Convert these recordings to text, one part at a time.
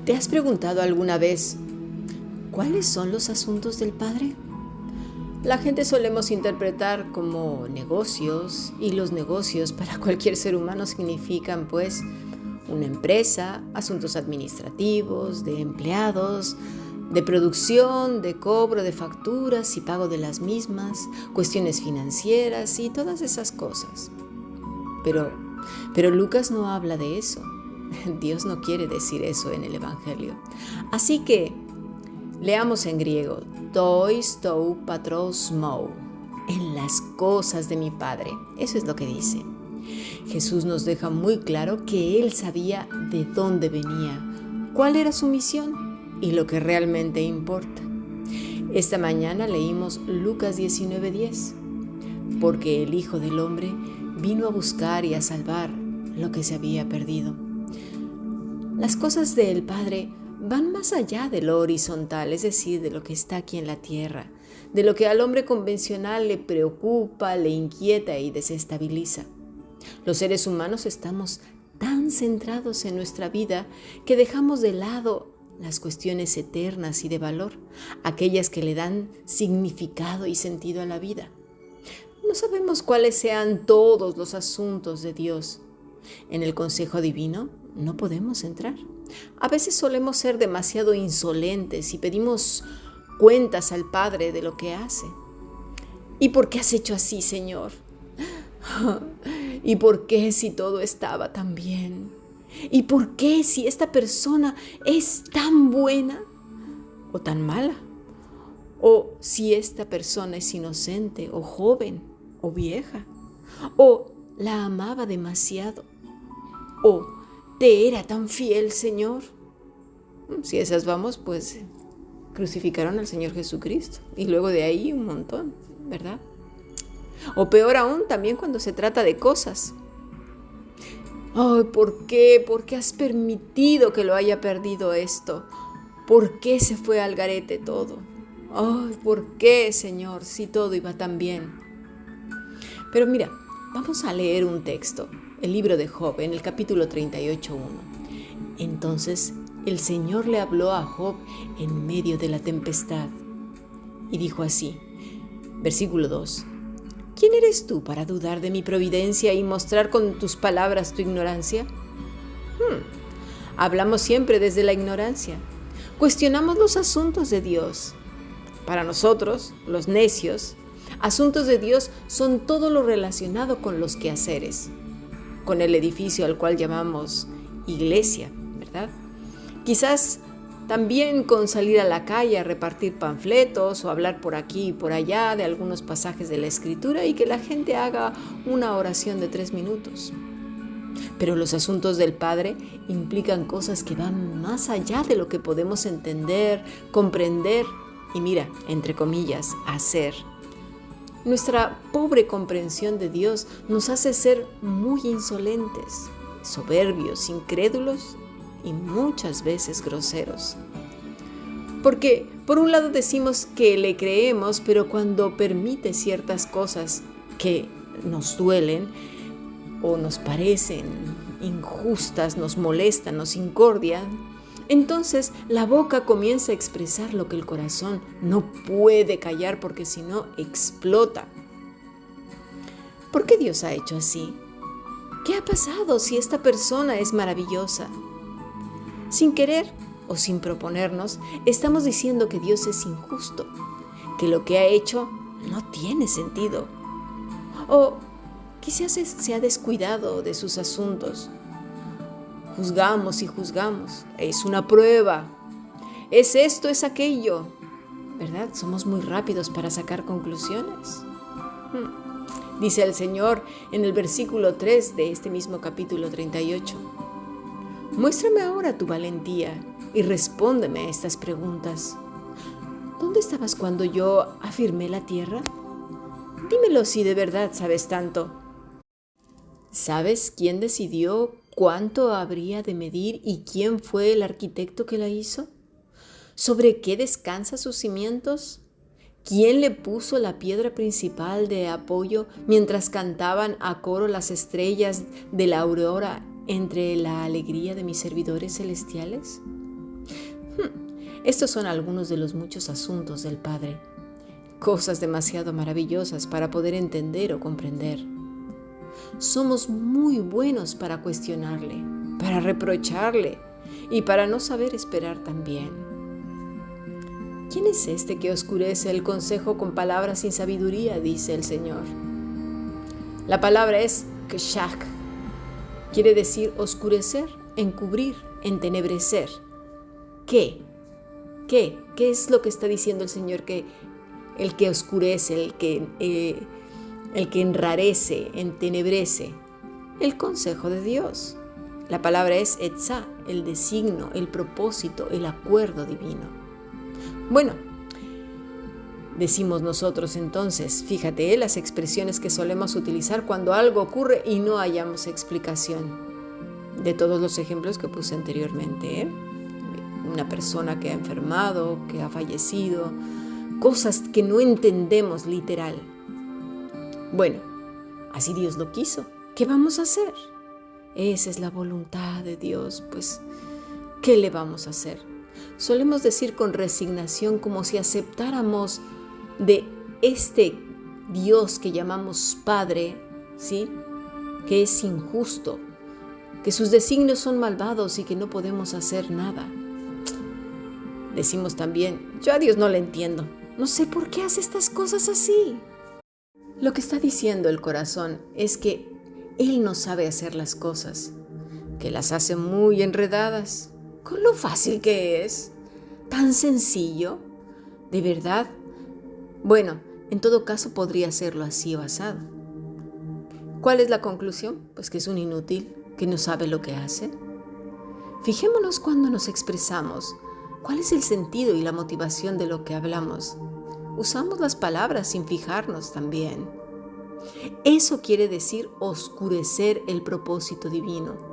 ¿Te has preguntado alguna vez cuáles son los asuntos del Padre? La gente solemos interpretar como negocios, y los negocios para cualquier ser humano significan pues una empresa, asuntos administrativos, de empleados, de producción, de cobro de facturas y pago de las mismas, cuestiones financieras y todas esas cosas. Pero Lucas no habla de eso. Dios no quiere decir eso en el Evangelio. Así que leamos en griego, tois tou patros mou, en las cosas de mi Padre. Eso es lo que dice. Jesús nos deja muy claro que Él sabía de dónde venía, cuál era su misión y lo que realmente importa. Esta mañana leímos Lucas 19:10, porque el Hijo del Hombre vino a buscar y a salvar lo que se había perdido. Las cosas del Padre van más allá de lo horizontal, es decir, de lo que está aquí en la tierra, de lo que al hombre convencional le preocupa, le inquieta y desestabiliza. Los seres humanos estamos tan centrados en nuestra vida que dejamos de lado las cuestiones eternas y de valor, aquellas que le dan significado y sentido a la vida. No sabemos cuáles sean todos los asuntos de Dios. En el consejo divino no podemos entrar. A veces solemos ser demasiado insolentes y pedimos cuentas al Padre de lo que hace. ¿Y por qué has hecho así, Señor? ¿Y por qué si todo estaba tan bien? ¿Y por qué si esta persona es tan buena o tan mala? ¿O si esta persona es inocente o joven o vieja? ¿O la amaba demasiado? ¿O te era tan fiel, Señor? Si esas vamos, pues crucificaron al Señor Jesucristo. Y luego de ahí un montón, ¿verdad? O peor aún, también cuando se trata de cosas. Ay, ¿por qué? ¿Por qué has permitido que lo haya perdido esto? ¿Por qué se fue al garete todo? Ay, ¿por qué, Señor, si todo iba tan bien? Pero mira, vamos a leer un texto, el libro de Job, en el capítulo 38:1. Entonces el Señor le habló a Job en medio de la tempestad y dijo así, versículo 2. ¿Quién eres tú para dudar de mi providencia y mostrar con tus palabras tu ignorancia? Hablamos siempre desde la ignorancia. Cuestionamos los asuntos de Dios. Para nosotros, los necios, asuntos de Dios son todo lo relacionado con los quehaceres, con el edificio al cual llamamos iglesia, ¿verdad? Quizás también con salir a la calle a repartir panfletos o hablar por aquí y por allá de algunos pasajes de la Escritura y que la gente haga una oración de 3 minutos. Pero los asuntos del Padre implican cosas que van más allá de lo que podemos entender, comprender y mira, entre comillas, hacer. Nuestra pobre comprensión de Dios nos hace ser muy insolentes, soberbios, incrédulos y muchas veces groseros. Porque por un lado decimos que le creemos, pero cuando permite ciertas cosas que nos duelen o nos parecen injustas, nos molestan, nos incordian, entonces la boca comienza a expresar lo que el corazón no puede callar porque si no explota. ¿Por qué Dios ha hecho así? ¿Qué ha pasado si esta persona es maravillosa? Sin querer o sin proponernos, estamos diciendo que Dios es injusto, que lo que ha hecho no tiene sentido, o quizás se ha descuidado de sus asuntos. Juzgamos y juzgamos, es una prueba, es esto, es aquello, ¿verdad? Somos muy rápidos para sacar conclusiones. Dice el Señor en el versículo 3 de este mismo capítulo 38. Muéstrame ahora tu valentía y respóndeme a estas preguntas. ¿Dónde estabas cuando yo afirmé la tierra? Dímelo si de verdad sabes tanto. ¿Sabes quién decidió cuánto habría de medir y quién fue el arquitecto que la hizo? ¿Sobre qué descansa sus cimientos? ¿Quién le puso la piedra principal de apoyo mientras cantaban a coro las estrellas de la aurora entre la alegría de mis servidores celestiales? Estos son algunos de los muchos asuntos del Padre, cosas demasiado maravillosas para poder entender o comprender. Somos muy buenos para cuestionarle, para reprocharle y para no saber esperar también. ¿Quién es este que oscurece el consejo con palabras sin sabiduría?, dice el Señor. La palabra es kshak. Quiere decir oscurecer, encubrir, entenebrecer. ¿Qué es lo que está diciendo el Señor? Que el que oscurece, el que enrarece, entenebrece. El consejo de Dios. La palabra es etzá, el designio, el propósito, el acuerdo divino. Bueno, decimos nosotros entonces, fíjate las expresiones que solemos utilizar cuando algo ocurre y no hallamos explicación. De todos los ejemplos que puse anteriormente, una persona que ha enfermado, que ha fallecido, cosas que no entendemos literal. Bueno, así Dios lo quiso. ¿Qué vamos a hacer? Esa es la voluntad de Dios, pues, ¿qué le vamos a hacer? Solemos decir con resignación, como si aceptáramos de este Dios que llamamos Padre, ¿sí?, que es injusto, que sus designios son malvados y que no podemos hacer nada. Decimos también, yo a Dios no le entiendo, no sé por qué hace estas cosas así. Lo que está diciendo el corazón es que Él no sabe hacer las cosas, que las hace muy enredadas, con lo fácil que es, tan sencillo, ¿de verdad? Bueno, en todo caso podría hacerlo así o asado. ¿Cuál es la conclusión? Pues que es un inútil, que no sabe lo que hace. Fijémonos cuando nos expresamos, ¿cuál es el sentido y la motivación de lo que hablamos? Usamos las palabras sin fijarnos también. Eso quiere decir oscurecer el propósito divino.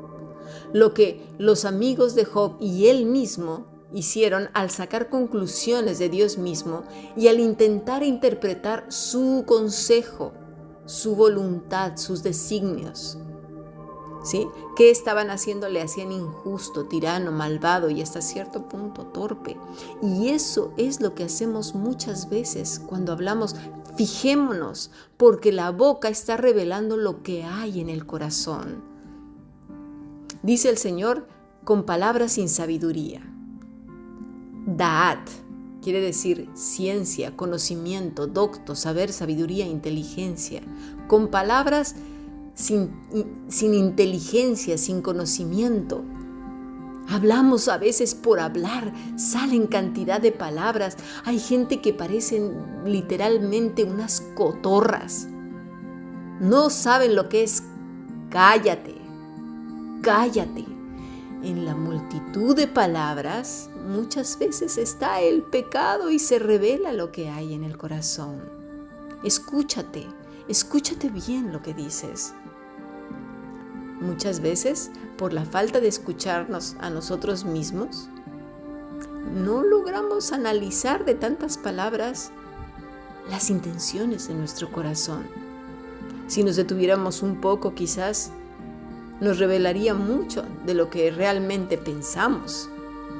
Lo que los amigos de Job y él mismo hicieron al sacar conclusiones de Dios mismo y al intentar interpretar su consejo, su voluntad, sus designios. ¿Sí? ¿Qué estaban haciendo? Le hacían injusto, tirano, malvado y hasta cierto punto torpe. Y eso es lo que hacemos muchas veces cuando hablamos. Fijémonos, porque la boca está revelando lo que hay en el corazón. Dice el Señor con palabras sin sabiduría. Da'at quiere decir ciencia, conocimiento, docto, saber, sabiduría, inteligencia. Con palabras sin inteligencia, sin conocimiento. Hablamos a veces por hablar, salen cantidad de palabras. Hay gente que parecen literalmente unas cotorras. No saben lo que es cállate, cállate. En la multitud de palabras muchas veces está el pecado y se revela lo que hay en el corazón. Escúchate bien lo que dices. Muchas veces, por la falta de escucharnos a nosotros mismos, no logramos analizar de tantas palabras las intenciones de nuestro corazón. Si nos detuviéramos un poco, quizás nos revelaría mucho de lo que realmente pensamos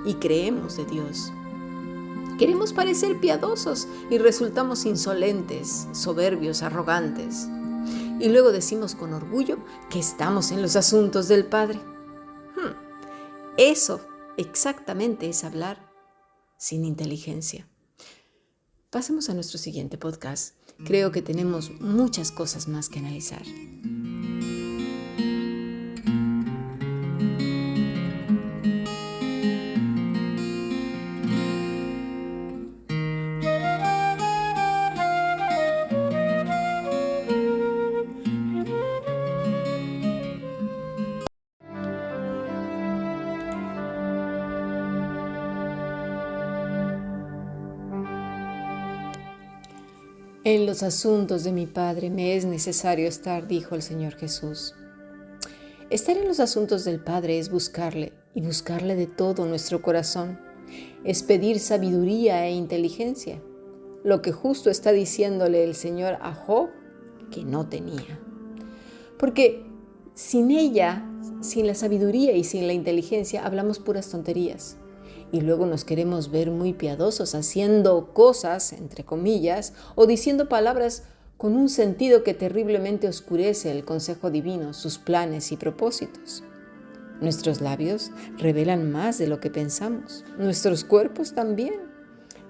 y creemos de Dios. Queremos parecer piadosos y resultamos insolentes, soberbios, arrogantes. Y luego decimos con orgullo que estamos en los asuntos del Padre. Eso exactamente es hablar sin inteligencia. Pasemos a nuestro siguiente podcast. Creo que tenemos muchas cosas más que analizar. En los asuntos de mi Padre me es necesario estar, dijo el Señor Jesús. Estar en los asuntos del Padre es buscarle, y buscarle de todo nuestro corazón. Es pedir sabiduría e inteligencia. lo que justo está diciéndole el Señor a Job que no tenía. Porque sin ella, sin la sabiduría y sin la inteligencia, hablamos puras tonterías. Y luego nos queremos ver muy piadosos haciendo cosas, entre comillas, o diciendo palabras con un sentido que terriblemente oscurece el consejo divino, sus planes y propósitos. Nuestros labios revelan más de lo que pensamos, nuestros cuerpos también.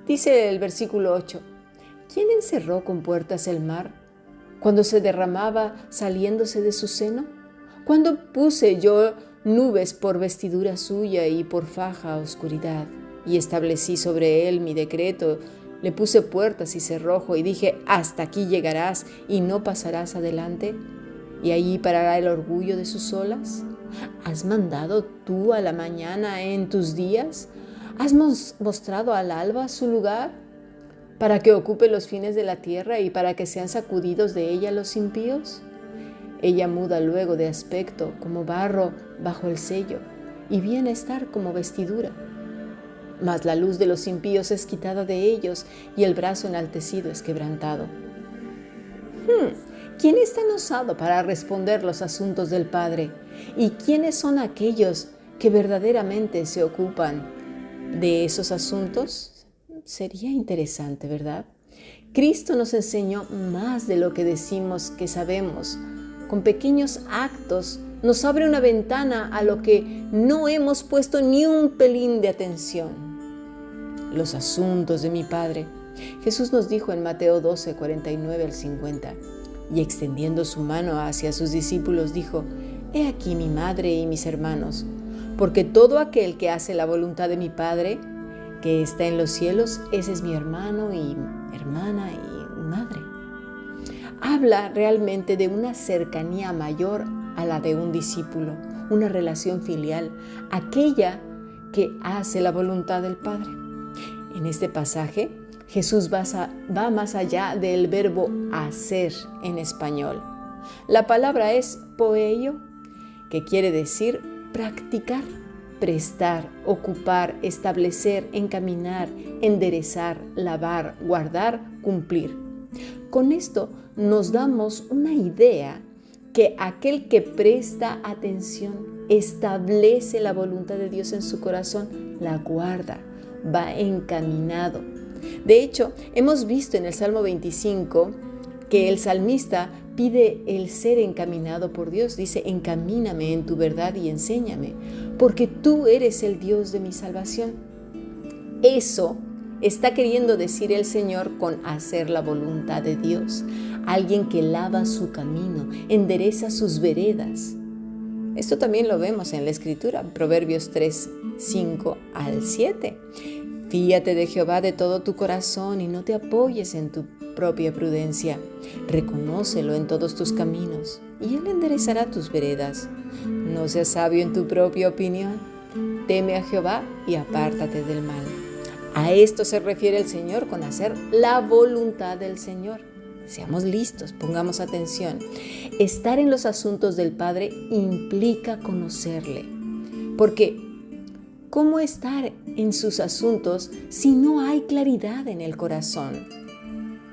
Dice el versículo 8, ¿quién encerró con puertas el mar cuando se derramaba saliéndose de su seno? ¿Cuándo puse yo nubes por vestidura suya y por faja oscuridad? Y establecí sobre él mi decreto, le puse puertas y cerrojo y dije, hasta aquí llegarás y no pasarás adelante. ¿Y allí parará el orgullo de sus olas? ¿Has mandado tú a la mañana en tus días? ¿Has mostrado al alba su lugar para que ocupe los fines de la tierra y para que sean sacudidos de ella los impíos? Ella muda luego de aspecto como barro bajo el sello y viene a estar como vestidura. Mas la luz de los impíos es quitada de ellos y el brazo enaltecido es quebrantado. ¿Quién es tan osado para responder los asuntos del Padre? ¿Y quiénes son aquellos que verdaderamente se ocupan de esos asuntos? Sería interesante, ¿verdad? Cristo nos enseñó más de lo que decimos que sabemos. Con pequeños actos nos abre una ventana a lo que no hemos puesto ni un pelín de atención. Los asuntos de mi Padre. Jesús nos dijo en Mateo 12, 49 al 50, y extendiendo su mano hacia sus discípulos dijo, «He aquí mi madre y mis hermanos, porque todo aquel que hace la voluntad de mi Padre, que está en los cielos, ese es mi hermano y hermana y madre». Habla realmente de una cercanía mayor a la de un discípulo, una relación filial, aquella que hace la voluntad del Padre. En este pasaje, Jesús va más allá del verbo hacer en español. La palabra es poeio, que quiere decir practicar, prestar, ocupar, establecer, encaminar, enderezar, lavar, guardar, cumplir. Con esto nos damos una idea que aquel que presta atención, establece la voluntad de Dios en su corazón, la guarda, va encaminado. De hecho, hemos visto en el Salmo 25 que el salmista pide el ser encaminado por Dios. Dice, encamíname en tu verdad y enséñame, porque tú eres el Dios de mi salvación. Eso está queriendo decir el Señor con hacer la voluntad de Dios. Alguien que lava su camino, endereza sus veredas. Esto también lo vemos en la Escritura, Proverbios 3, 5 al 7. Fíate de Jehová de todo tu corazón y no te apoyes en tu propia prudencia. Reconócelo en todos tus caminos y Él enderezará tus veredas. No seas sabio en tu propia opinión. Teme a Jehová y apártate del mal. A esto se refiere el Señor con hacer la voluntad del Señor. Seamos listos, pongamos atención. Estar en los asuntos del Padre implica conocerle. Porque ¿cómo estar en sus asuntos si no hay claridad en el corazón?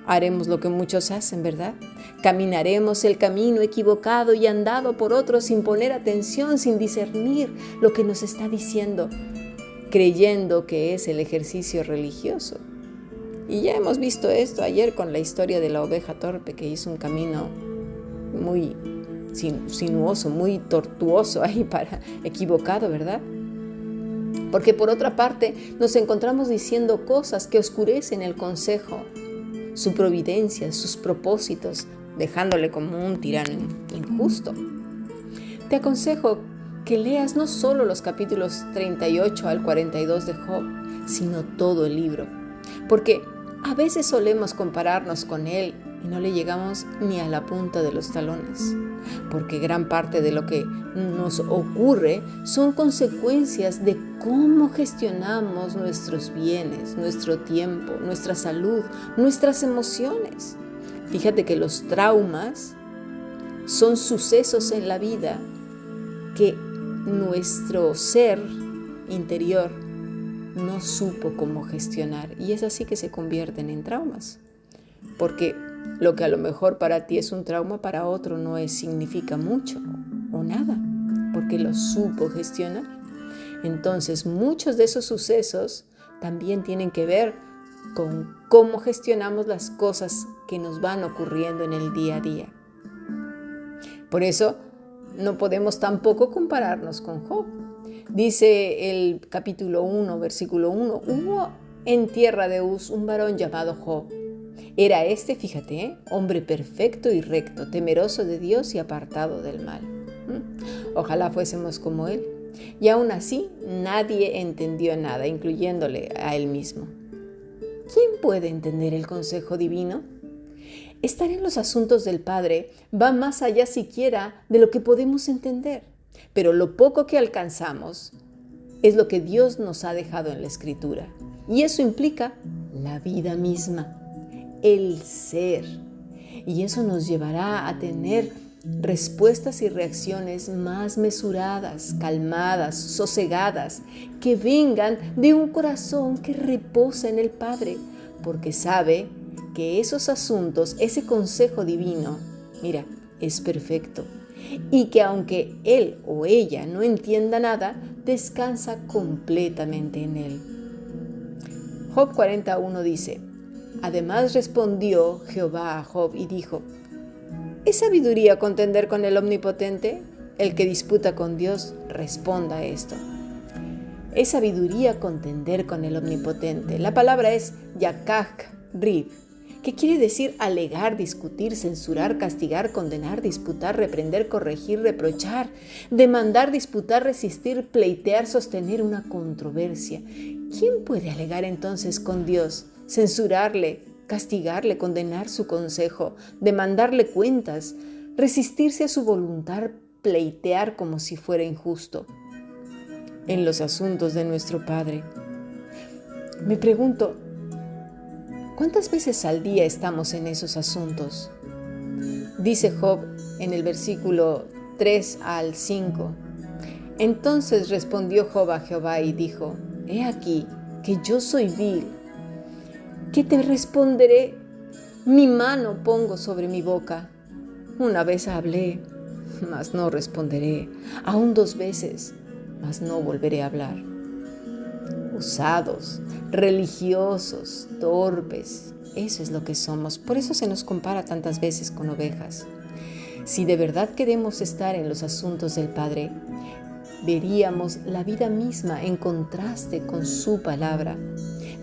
Haremos lo que muchos hacen, ¿verdad? Caminaremos el camino equivocado y andado por otros sin poner atención, sin discernir lo que nos está diciendo, creyendo que es el ejercicio religioso. Y ya hemos visto esto ayer con la historia de la oveja torpe que hizo un camino muy sinuoso, muy tortuoso ahí equivocado, ¿verdad? Porque por otra parte nos encontramos diciendo cosas que oscurecen el consejo, su providencia, sus propósitos, dejándole como un tirano injusto. Te aconsejo que leas no solo los capítulos 38 al 42 de Job, sino todo el libro, porque a veces solemos compararnos con él y no le llegamos ni a la punta de los talones, porque gran parte de lo que nos ocurre son consecuencias de cómo gestionamos nuestros bienes, nuestro tiempo, nuestra salud, nuestras emociones. Fíjate que los traumas son sucesos en la vida que nuestro ser interior no supo cómo gestionar y es así que se convierten en traumas. Porque lo que a lo mejor para ti es un trauma, para otro no significa mucho o nada, porque lo supo gestionar. Entonces, muchos de esos sucesos también tienen que ver con cómo gestionamos las cosas que nos van ocurriendo en el día a día. Por eso, no podemos tampoco compararnos con Job. Dice el capítulo 1, versículo 1, hubo en tierra de Uz un varón llamado Job. Era fíjate, hombre perfecto y recto, temeroso de Dios y apartado del mal. Ojalá fuésemos como él. Y aún así, nadie entendió nada, incluyéndole a él mismo. ¿Quién puede entender el consejo divino? Estar en los asuntos del Padre va más allá siquiera de lo que podemos entender, pero lo poco que alcanzamos es lo que Dios nos ha dejado en la Escritura. Y eso implica la vida misma, el ser. Y eso nos llevará a tener respuestas y reacciones más mesuradas, calmadas, sosegadas, que vengan de un corazón que reposa en el Padre, porque sabe que esos asuntos, ese consejo divino, mira, es perfecto. Y que aunque él o ella no entienda nada, descansa completamente en él. Job 41 dice, además respondió Jehová a Job y dijo, ¿es sabiduría contender con el Omnipotente? El que disputa con Dios, responda a esto. Es sabiduría contender con el Omnipotente. La palabra es yakach rib, que quiere decir alegar, discutir, censurar, castigar, condenar, disputar, reprender, corregir, reprochar, demandar, disputar, resistir, pleitear, sostener una controversia. ¿Quién puede alegar entonces con Dios? Censurarle, castigarle, condenar su consejo, demandarle cuentas, resistirse a su voluntad, pleitear como si fuera injusto. En los asuntos de nuestro Padre, me pregunto, ¿cuántas veces al día estamos en esos asuntos? Dice Job en el versículo 3 al 5. Entonces respondió Job a Jehová y dijo, he aquí que yo soy vil. ¿Qué te responderé? Mi mano pongo sobre mi boca. Una vez hablé, mas no responderé. Aún 2 veces, mas no volveré a hablar. Usados, religiosos, torpes, eso es lo que somos. Por eso se nos compara tantas veces con ovejas. Si de verdad queremos estar en los asuntos del Padre, veríamos la vida misma en contraste con su palabra,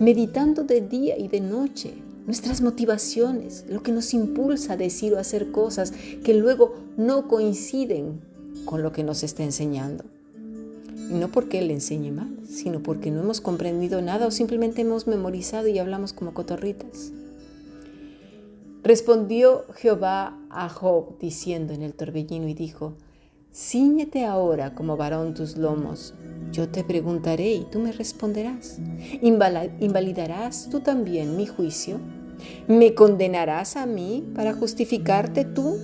meditando de día y de noche nuestras motivaciones, lo que nos impulsa a decir o hacer cosas que luego no coinciden con lo que nos está enseñando. Y no porque Él enseñe mal, sino porque no hemos comprendido nada o simplemente hemos memorizado y hablamos como cotorritas. Respondió Jehová a Job diciendo en el torbellino y dijo, cíñete ahora como varón tus lomos. Yo te preguntaré y tú me responderás. ¿Invalidarás tú también mi juicio? ¿Me condenarás a mí para justificarte tú?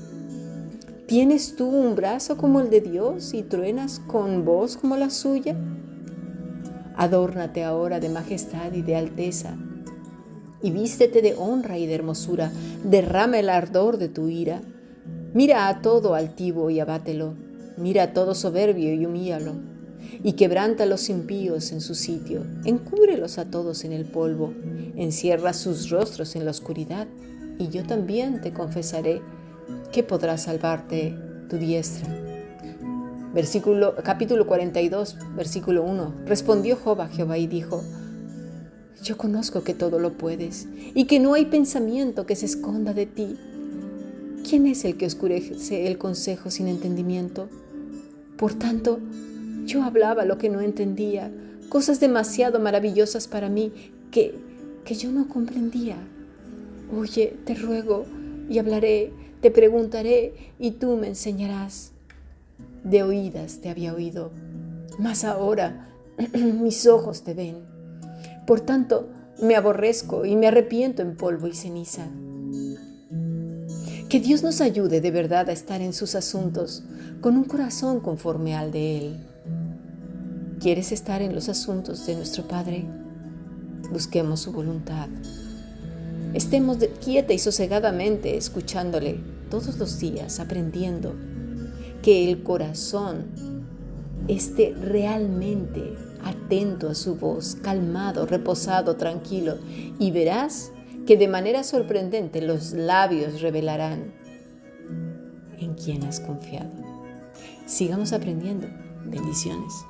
¿Tienes tú un brazo como el de Dios y truenas con voz como la suya? Adórnate ahora de majestad y de alteza, y vístete de honra y de hermosura, derrama el ardor de tu ira. Mira a todo altivo y abátelo, mira a todo soberbio y humíllalo, y quebranta a los impíos en su sitio, encúbrelos a todos en el polvo, encierra sus rostros en la oscuridad, y yo también te confesaré que podrá salvarte tu diestra. Capítulo 42, versículo 1. Respondió Job a Jehová y dijo, yo conozco que todo lo puedes y que no hay pensamiento que se esconda de ti. ¿Quién es el que oscurece el consejo sin entendimiento? Por tanto, yo hablaba lo que no entendía, cosas demasiado maravillosas para mí que yo no comprendía. Oye, te ruego y hablaré, te preguntaré y tú me enseñarás. De oídas te había oído, mas ahora mis ojos te ven. Por tanto, me aborrezco y me arrepiento en polvo y ceniza. Que Dios nos ayude de verdad a estar en sus asuntos con un corazón conforme al de Él. ¿Quieres estar en los asuntos de nuestro Padre? Busquemos su voluntad. Estemos quieta y sosegadamente escuchándole todos los días, aprendiendo que el corazón esté realmente atento a su voz, calmado, reposado, tranquilo, y verás que de manera sorprendente los labios revelarán en quién has confiado. Sigamos aprendiendo. Bendiciones.